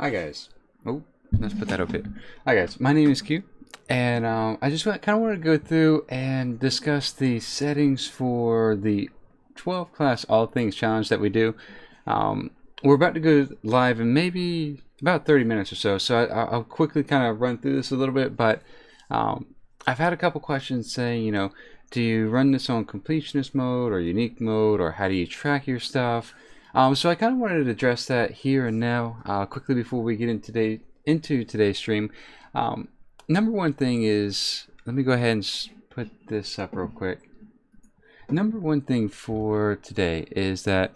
Hi guys. Oh, let's put that up here. Hi guys, my name is Q, and I just kind of want to go through and discuss the settings for the 12 class All Things challenge that we do. We're about to go live in maybe about 30 minutes or so, so I'll quickly kind of run through this a little bit, but I've had a couple questions saying, do you run this on completionist mode or unique mode, or how do you track your stuff? So I kind of wanted to address that here and now, quickly before we get into today's stream. Number one thing is, let me go ahead and put this up real quick. Number one thing for today is that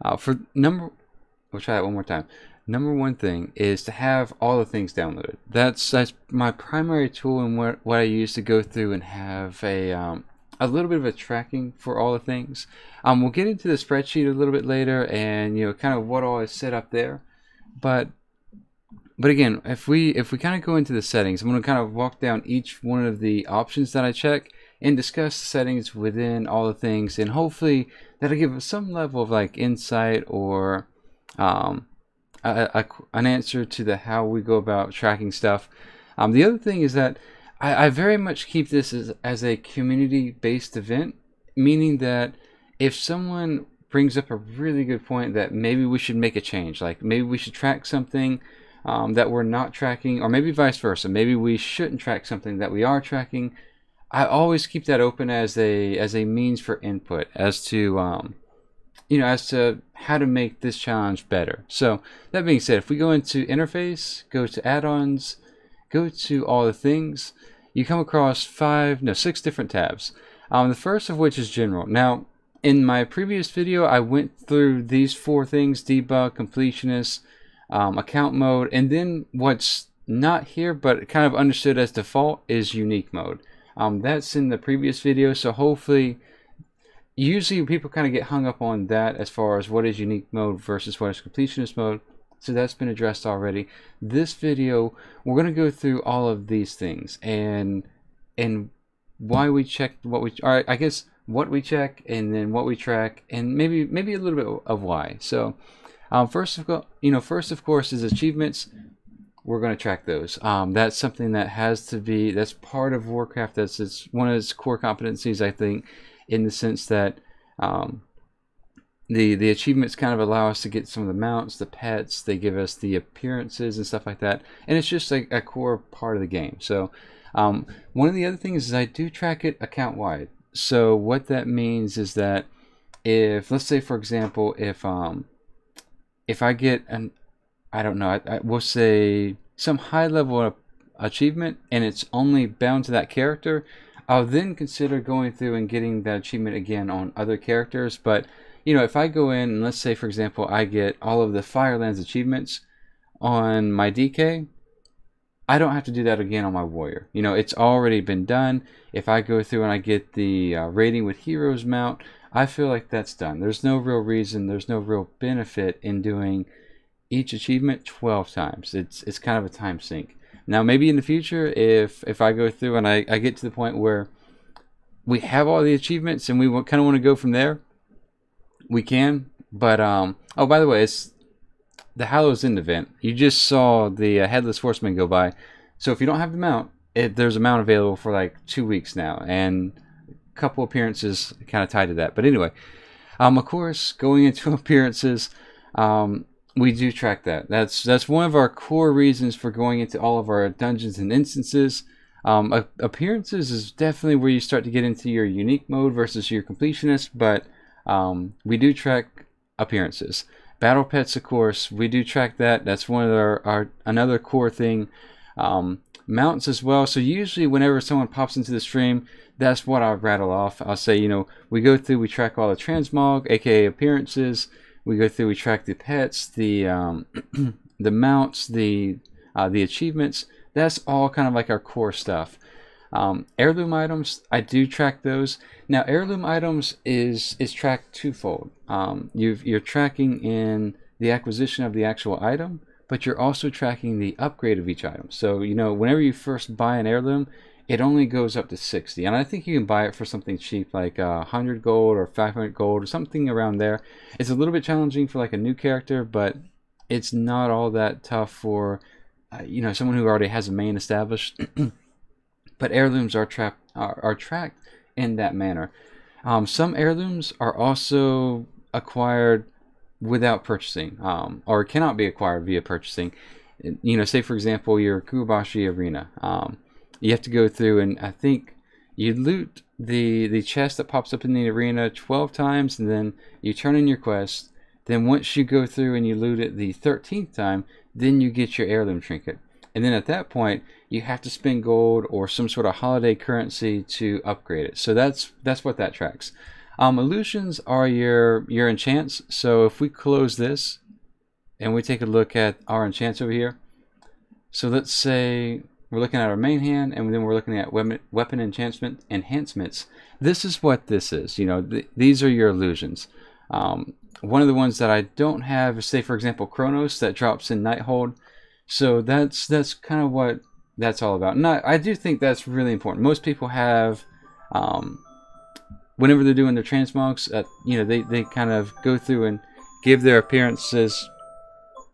we'll try that one more time. Number one thing is to have all the things downloaded. That's my primary tool, and what I use to go through and have a little bit of a tracking for all the things. We'll get into the spreadsheet a little bit later, and kind of what all is set up there. But again, if we kind of go into the settings, I'm going to kind of walk down each one of the options that I check and discuss the settings within all the things, and hopefully that'll give us some level of like insight or an answer to the how we go about tracking stuff. The other thing is that I very much keep this as a community-based event, meaning that if someone brings up a really good point that maybe we should make a change, like maybe we should track something that we're not tracking, or maybe vice versa, maybe we shouldn't track something that we are tracking, I always keep that open as a means for input as to as to how to make this challenge better. So that being said, if we go into interface, go to add-ons, go to all the things, you come across 6 different tabs. The first of which is general. Now, in my previous video, I went through these 4 things: debug, completionist, account mode, and then what's not here but kind of understood as default is unique mode. That's in the previous video, so hopefully, usually people kind of get hung up on that as far as what is unique mode versus what is completionist mode. So that's been addressed already. This video, we're going to go through all of these things and why we check what we, or I guess what we check, and then what we track, and maybe a little bit of why. So first of course is achievements. We're going to track those. That's something that has to be, that's part of Warcraft. It's one of its core competencies, I think, in the sense that the achievements kind of allow us to get some of the mounts, the pets, they give us the appearances and stuff like that, and it's just like a core part of the game. So one of the other things is I do track it account wide. So what that means is that if, let's say for example, if I get an, I don't know, we'll say some high level achievement and it's only bound to that character, I'll then consider going through and getting that achievement again on other characters. But if I go in and let's say for example I get all of the Firelands achievements on my DK, I don't have to do that again on my warrior. It's already been done. If I go through and I get the rating with heroes mount, I feel like that's done. There's no real reason, there's no real benefit in doing each achievement 12 times. It's kind of a time sink. Now maybe in the future, if I go through and I get to the point where we have all the achievements and we kind of want to go from there, we can. But oh, by the way, it's the Hallow's End event. You just saw the Headless Horseman go by. So if you don't have the mount, there's a mount available for like 2 weeks now, and a couple appearances kind of tied to that. But anyway, of course, going into appearances, we do track that. That's one of our core reasons for going into all of our dungeons and instances. Appearances is definitely where you start to get into your unique mode versus your completionist, but we do track appearances. Battle pets, of course, we do track that. That's one of our another core thing. Mounts as well. So usually whenever someone pops into the stream, that's what I'll rattle off. I'll say, we go through, we track all the transmog, aka appearances. We go through, we track the pets, the the mounts, the achievements. That's all kind of like our core stuff. Heirloom items, I do track those. Now, heirloom items is tracked twofold. You're tracking in the acquisition of the actual item, but you're also tracking the upgrade of each item. So, whenever you first buy an heirloom, it only goes up to 60. And I think you can buy it for something cheap, like 100 gold or 500 gold or something around there. It's a little bit challenging for like a new character, but it's not all that tough for you know, someone who already has a main established. But heirlooms are tracked in that manner. Some heirlooms are also acquired without purchasing, or cannot be acquired via purchasing. You know, say for example your Kubashi arena. You have to go through, and I think you loot the chest that pops up in the arena 12 times, and then you turn in your quest. Then once you go through and you loot it the 13th time, then you get your heirloom trinket. And then at that point, you have to spend gold or some sort of holiday currency to upgrade it. So that's what that tracks. Illusions are your enchants. So if we close this and we take a look at our enchants over here. So let's say we're looking at our main hand, and then we're looking at weapon enhancements. This is what this is. You know, these are your illusions. One of the ones that I don't have is, say for example, Chronos, that drops in Nighthold. So that's kind of what that's all about. And I do think that's really important. Most people have, whenever they're doing their transmogs, you know, they kind of go through and give their appearances.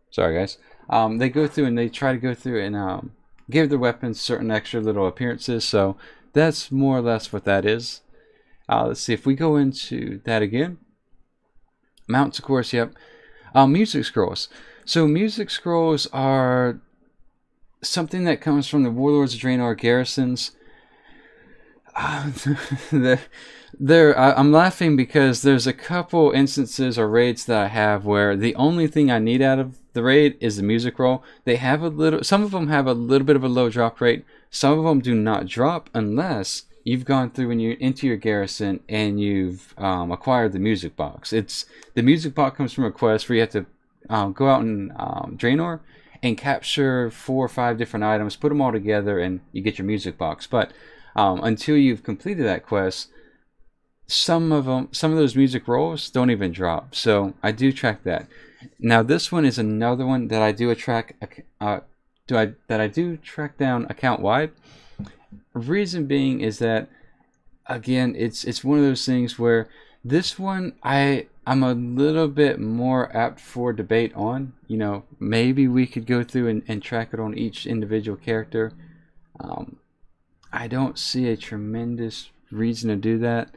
Sorry guys. They go through and they try to go through and give their weapons certain extra little appearances. So that's more or less what that is. Let's see if we go into that again. Mounts, of course, yep. Music scrolls. So music scrolls are something that comes from the Warlords of Draenor garrisons. I'm laughing because there's a couple instances or raids that I have where the only thing I need out of the raid is the music roll. They have a little, some of them have a little bit of a low drop rate. Some of them do not drop unless you've gone through and you're into your garrison and you've acquired the music box. The music box comes from a quest where you have to go out in Draenor and capture 4 or 5 different items, put them all together, and you get your music box. But until you've completed that quest, some of those music rolls don't even drop. So I do track that. Now this one is another one that I do track down account wide. Reason being is that, again, it's one of those things where this one I'm a little bit more apt for debate on. You know, maybe we could go through and track it on each individual character. I don't see a tremendous reason to do that.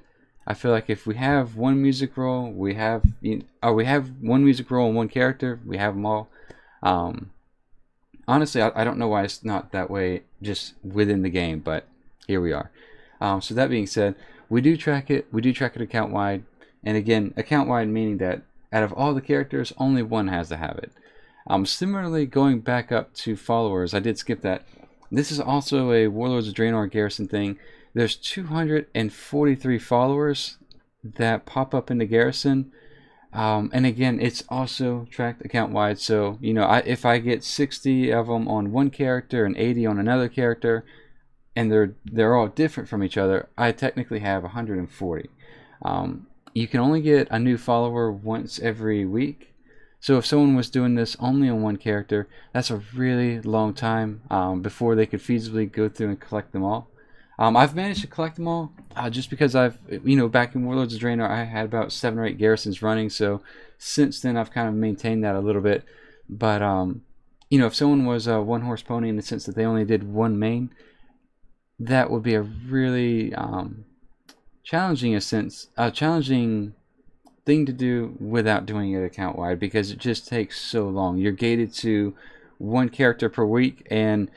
I feel like if we have one music roll, we have one music roll on one character, we have them all. Honestly, I don't know why it's not that way just within the game, but here we are. So that being said, we do track it. We do track it account wide. And again, account wide meaning that out of all the characters, only one has to have it. Similarly, going back up to followers, I did skip that. This is also a Warlords of Draenor garrison thing. There's 243 followers that pop up in the garrison. And again, it's also tracked account wide. So, you know, if I get 60 of them on one character and 80 on another character, and they're all different from each other, I technically have 140. You can only get a new follower once every week. So if someone was doing this only on one character, that's a really long time before they could feasibly go through and collect them all. I've managed to collect them all just because you know, back in Warlords of Draenor, I had about 7 or 8 garrisons running. So since then, I've kind of maintained that a little bit. But you know, if someone was a one-horse pony in the sense that they only did one main, that would be a really challenging thing to do without doing it account wide, because it just takes so long. You're gated to one character per week, and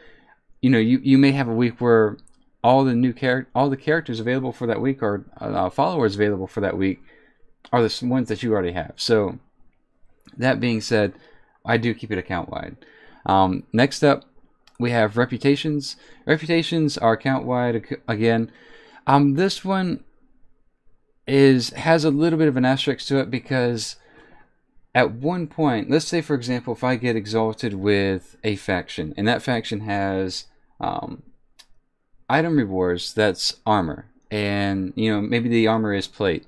you know, you may have a week where all the characters available for that week, or followers available for that week, are the ones that you already have. So that being said, I do keep it account wide. Next up, we have reputations. Reputations are account wide again. This one has a little bit of an asterisk to it, because at one point, let's say for example, if I get exalted with a faction, and that faction has item rewards that's armor, and you know, maybe the armor is plate,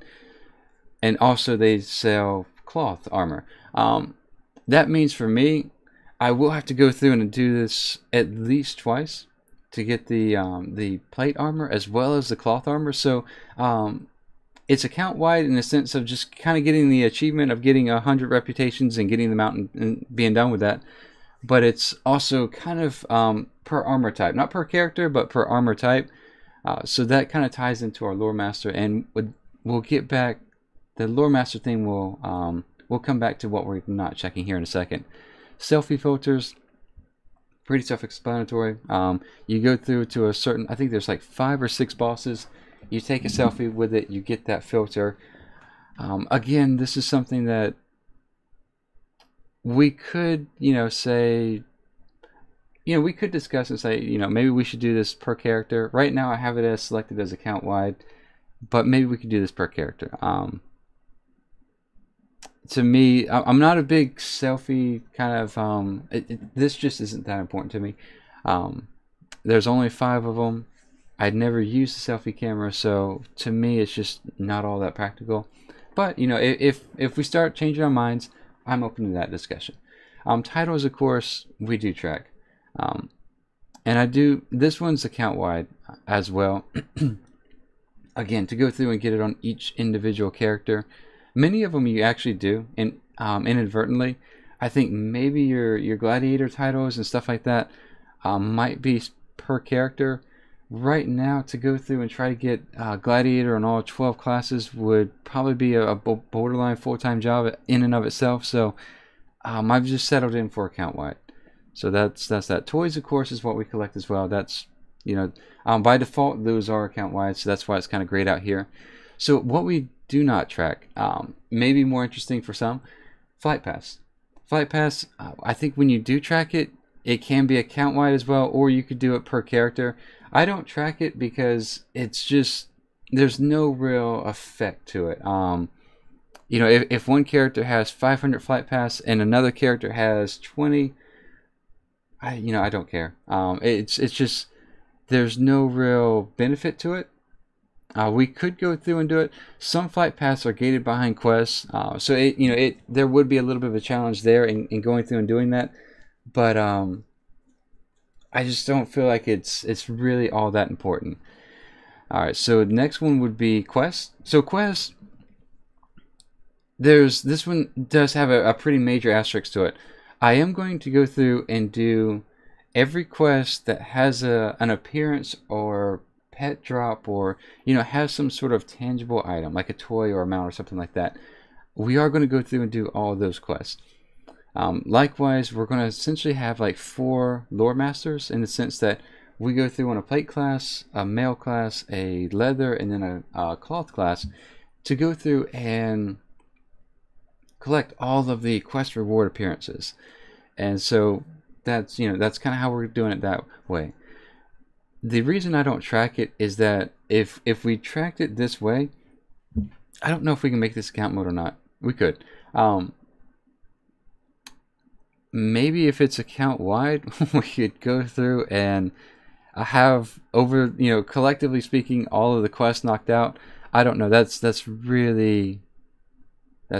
and also they sell cloth armor. That means for me, I will have to go through and do this at least twice to get the plate armor as well as the cloth armor. So it's account wide in the sense of just kind of getting the achievement of getting 100 reputations and getting them out and being done with that. But it's also kind of per armor type, not per character, but per armor type. So that kind of ties into our lore master, and we'll get back. The lore master thing we'll come back to what we're not checking here in a second. Selfie filters, pretty self-explanatory. You go through to a certain, I think there's like 5 or 6 bosses. You take a selfie with it, you get that filter. Again, this is something that we could, say, we could discuss and say, maybe we should do this per character. Right now I have it as selected as account wide, but maybe we could do this per character. To me, I'm not a big selfie kind of, this just isn't that important to me. There's only 5 of them. I'd never used a selfie camera, so to me it's just not all that practical. But if we start changing our minds, I'm open to that discussion. Titles, of course, we do track. And I do, this one's account wide as well. Again, to go through and get it on each individual character. Many of them you actually do inadvertently. I think maybe your gladiator titles and stuff like that might be per character. Right now, to go through and try to get gladiator on all 12 classes would probably be a borderline full-time job in and of itself. So I've just settled in for account wide. So that's that. Toys, of course, is what we collect as well. That's by default those are account wide, so that's why it's kind of grayed out here. So what we do not track, maybe more interesting for some, Flight Pass. Flight Pass, I think when you do track it, it can be account wide as well, or you could do it per character. I don't track it because it's just, there's no real effect to it. If one character has 500 Flight Pass and another character has 20, I don't care. It's just, there's no real benefit to it. We could go through and do it. Some Flight Pass are gated behind quests, so there would be a little bit of a challenge there in going through and doing that. But I just don't feel like it's really all that important. Alright, so the next one would be quests. So quests, this one does have a pretty major asterisk to it. I am going to go through and do every quest that has an appearance or pet drop, or has some sort of tangible item like a toy or a mount or something like that. We are going to go through and do all of those quests. Likewise, we're going to essentially have like 4 lore masters, in the sense that we go through on a plate class, a mail class, a leather, and then a cloth class, to go through and collect all of the quest reward appearances. And so that's that's kind of how we're doing it that way. The reason I don't track it is that if we tracked it this way, I don't know if we can make this account mode or not. We could. Maybe if it's account wide, we could go through and have over, collectively speaking, all of the quests knocked out. I don't know. That's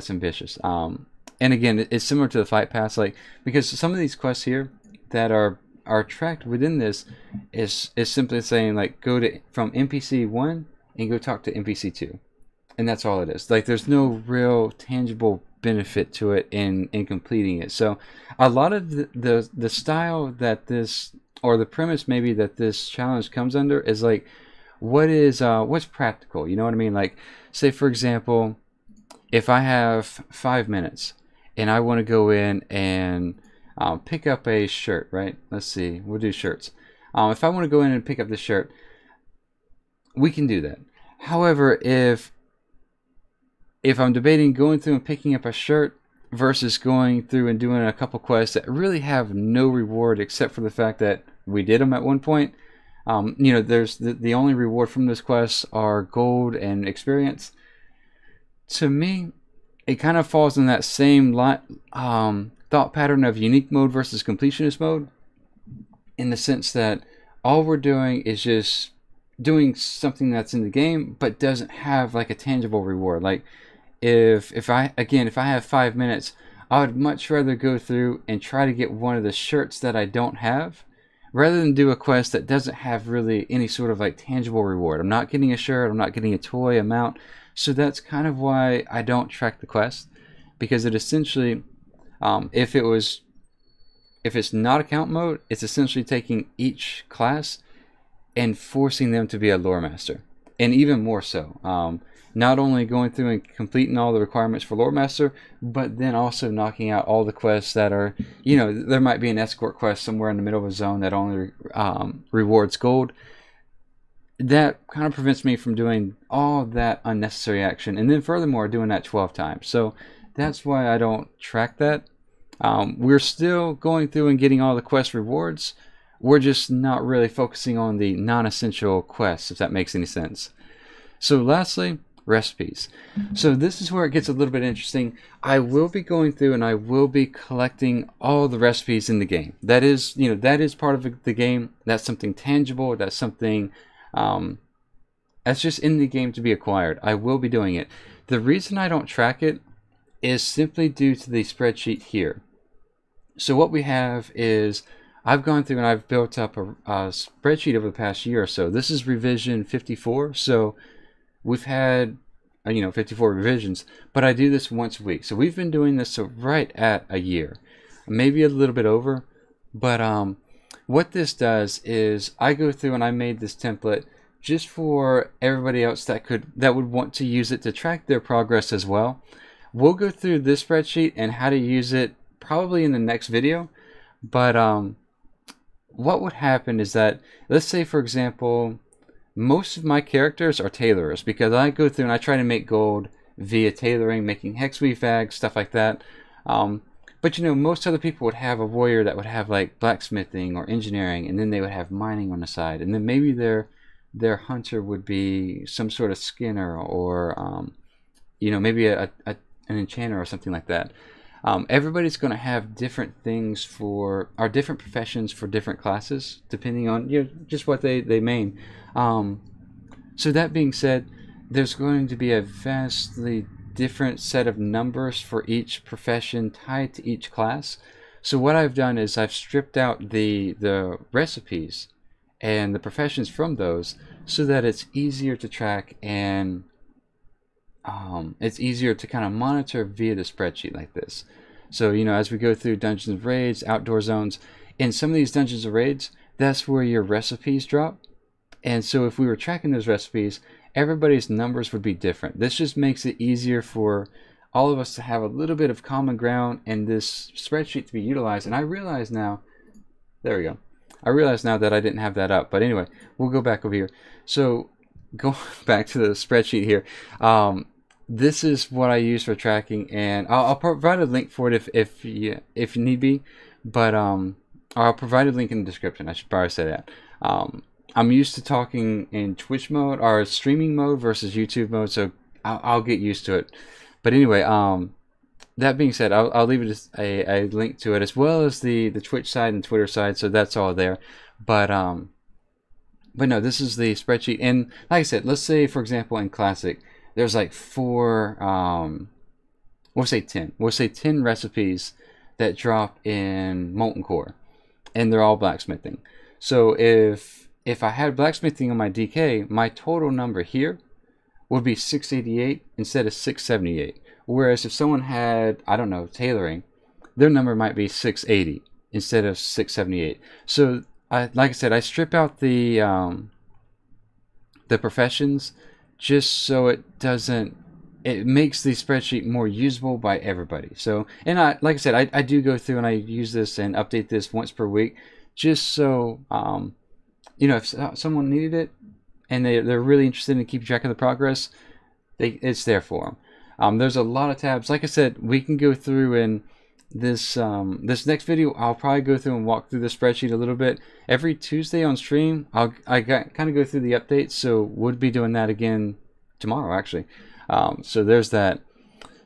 ambitious. And again, it's similar to the Fight Pass, because some of these quests here that are tracked within this is simply saying go from NPC 1 and go talk to NPC 2, and that's all it is. There's no real tangible benefit to it in completing it. So a lot of the style that this, or the premise maybe that this challenge comes under, is what's practical, you know what I mean? Say for example, if I have 5 minutes and I want to go in and pick up a shirt, right? Let's see, we'll do shirts. If I want to go in and pick up the shirt, we can do that. However, if I'm debating going through and picking up a shirt versus going through and doing a couple quests that really have no reward except for the fact that we did them at one point, there's the only reward from those quests are gold and experience. To me, it kind of falls in that same thought pattern of unique mode versus completionist mode, in the sense that all we're doing is just doing something that's in the game but doesn't have a tangible reward. If I have 5 minutes, I would much rather go through and try to get one of the shirts that I don't have, rather than do a quest that doesn't have really any sort of tangible reward. I'm not getting a shirt, I'm not getting a toy, a mount. So that's kind of why I don't track the quest, because it essentially, if it's not account mode, it's essentially taking each class and forcing them to be a lore master, and even more so. Not only going through and completing all the requirements for lore master, but then also knocking out all the quests that are, there might be an escort quest somewhere in the middle of a zone that only rewards gold. That kind of prevents me from doing all that unnecessary action, and then furthermore doing that 12 times. So that's why I don't track that. We're still going through and getting all the quest rewards. We're just not really focusing on the non-essential quests, if that makes any sense. So lastly, recipes. So this is where it gets a little bit interesting. I will be going through and I will be collecting all the recipes in the game. That is, that is part of the game. That's something tangible. That's something that's just in the game to be acquired. I will be doing it. The reason I don't track it is simply due to the spreadsheet here. So what we have is, I've gone through and I've built up a spreadsheet over the past year or so. This is revision 54, so we've had 54 revisions, but I do this once a week. So we've been doing this right at a year, maybe a little bit over. But what this does is I go through and I made this template just for everybody else that would want to use it to track their progress as well. We'll go through this spreadsheet and how to use it probably in the next video. But what would happen is that, let's say for example, most of my characters are tailorers, because I go through and I try to make gold via tailoring, making hex weave bags, stuff like that. But most other people would have a warrior that would have like blacksmithing or engineering, and then they would have mining on the side, and then maybe their hunter would be some sort of skinner, or maybe an enchanter or something like that. Everybody's going to have different things different professions for different classes, depending on just what they main. So that being said, there's going to be a vastly different set of numbers for each profession tied to each class. So what I've done is I've stripped out the recipes and the professions from those, so that it's easier to track, and it's easier to kind of monitor via the spreadsheet like this. So as we go through dungeons and raids, outdoor zones, in some of these dungeons and raids, that's where your recipes drop. And so if we were tracking those recipes, everybody's numbers would be different. This just makes it easier for all of us to have a little bit of common ground and this spreadsheet to be utilized. And I realize now, there we go. I realize now that I didn't have that up. But anyway, we'll go back over here. So going back to the spreadsheet here, this is what I use for tracking, and I'll provide a link for it if need be. But I'll provide a link in the description. I should probably say that. I'm used to talking in Twitch mode or streaming mode versus YouTube mode, so I'll get used to it. But anyway, that being said, I'll leave it a link to it, as well as the Twitch side and Twitter side, so that's all there. But no, this is the spreadsheet, and like I said, let's say for example in Classic, there's like 4, we'll say 10 recipes that drop in Molten Core, and they're all blacksmithing. So if I had blacksmithing on my DK, my total number here would be 688 instead of 678. Whereas if someone had, I don't know, tailoring, their number might be 680 instead of 678. So like I said, I strip out the professions just so it makes the spreadsheet more usable by everybody. So, and like I said, I do go through and I use this and update this once per week, just so if someone needed it and they're really interested in keeping track of the progress, it's there for them. There's a lot of tabs. Like I said, we can go through in this next video. I'll probably go through and walk through the spreadsheet a little bit. Every Tuesday on stream, I kind of go through the updates, so would be doing that again tomorrow actually. So there's that.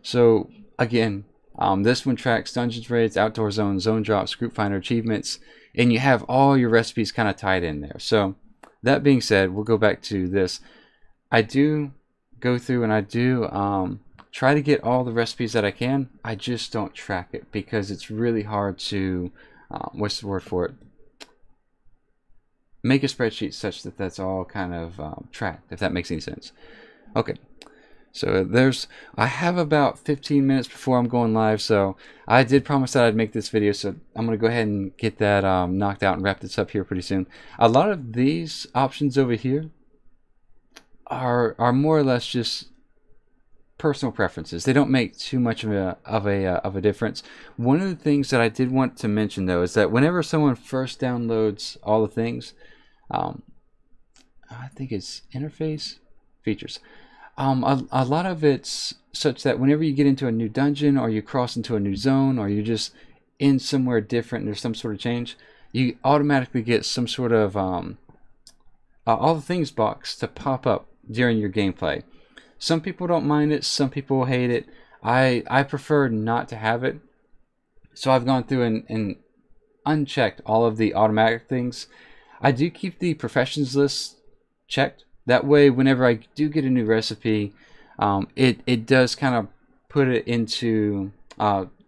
So again, this one tracks dungeons raids, outdoor zones, zone drops, group finder achievements, and you have all your recipes kind of tied in there. So that being said, we'll go back to this. I do go through and I do try to get all the recipes that I can. I just don't track it because it's really hard to what's the word for it, make a spreadsheet such that that's all kind of tracked, if that makes any sense. Okay, So I have about 15 minutes before I'm going live, so I did promise that I'd make this video, so I'm going to go ahead and get that knocked out and wrap this up here pretty soon. A lot of these options over here are more or less just personal preferences. They don't make too much of a difference. One of the things that I did want to mention though is that whenever someone first downloads all the things, I think it's interface features. A lot of it's such that whenever you get into a new dungeon or you cross into a new zone or you're just in somewhere different and there's some sort of change, you automatically get some sort of all the things box to pop up during your gameplay. Some people don't mind it, some people hate it. I prefer not to have it. So I've gone through and unchecked all of the automatic things. I do keep the professions list checked. That way, whenever I do get a new recipe, it does kind of put it into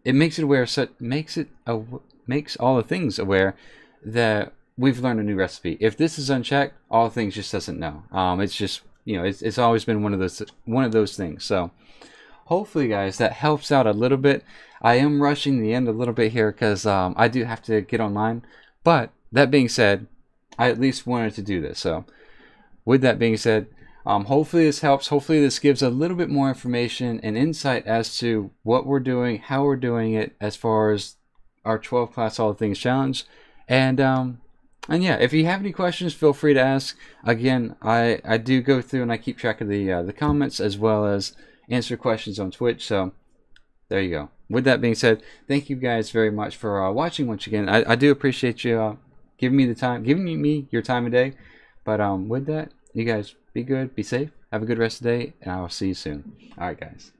it makes it aware, so it makes all the things aware that we've learned a new recipe. If this is unchecked, all the things just doesn't know. It's just, you know, it's always been one of those things. So hopefully, guys, that helps out a little bit. I am rushing the end a little bit here because I do have to get online. But that being said, I at least wanted to do this. So with that being said, hopefully this helps. Hopefully this gives a little bit more information and insight as to what we're doing, how we're doing it, as far as our 12 class all things challenge. And yeah, if you have any questions, feel free to ask. Again, I do go through and I keep track of the comments as well as answer questions on Twitch. So there you go. With that being said, thank you guys very much for watching once again. I do appreciate you giving me your time of day. But with that, you guys be good, be safe, have a good rest of the day, and I will see you soon. All right, guys.